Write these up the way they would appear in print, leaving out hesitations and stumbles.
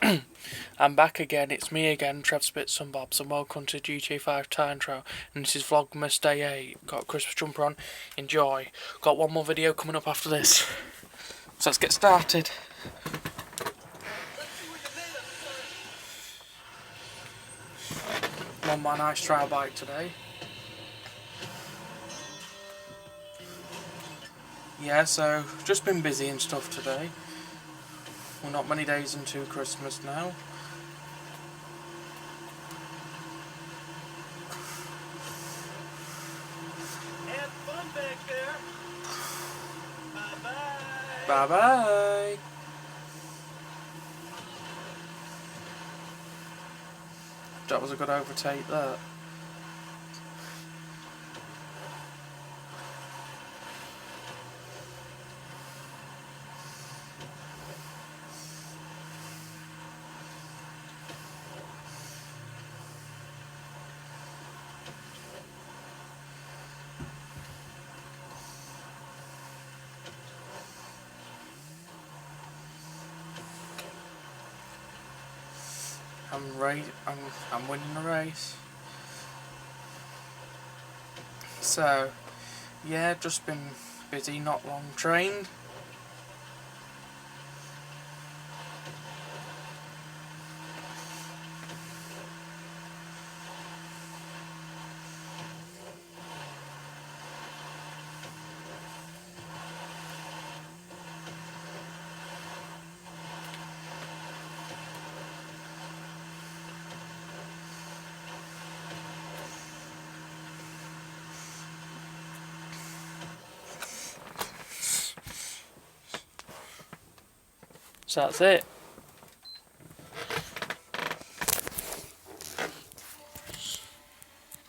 I'm back again, it's me again, Trev Bits and Bobs, and welcome to GTA5 Time Trial, and this is Vlogmas Day 8. Got a Christmas jumper on, enjoy. Got one more video coming up after this, so let's get started. I'm on my nice trial bike today. Yeah, so just been busy and stuff today. We're not many days into Christmas now. Have fun back there. Bye-bye. Bye-bye. That was a good overtake there. I'm winning the race. So, yeah, just been busy, not long trained. So that's it.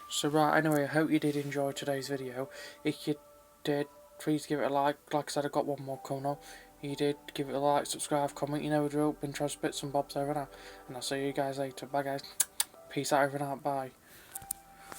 So right, anyway, I hope you did enjoy today's video. If you did, please give it a like. Like I said, I got one more coming up. If you did, give it a like, subscribe, comment, you know the drill. Been Trev Bits and Bobs over now. And I'll see you guys later. Bye guys. Peace out over and out, bye.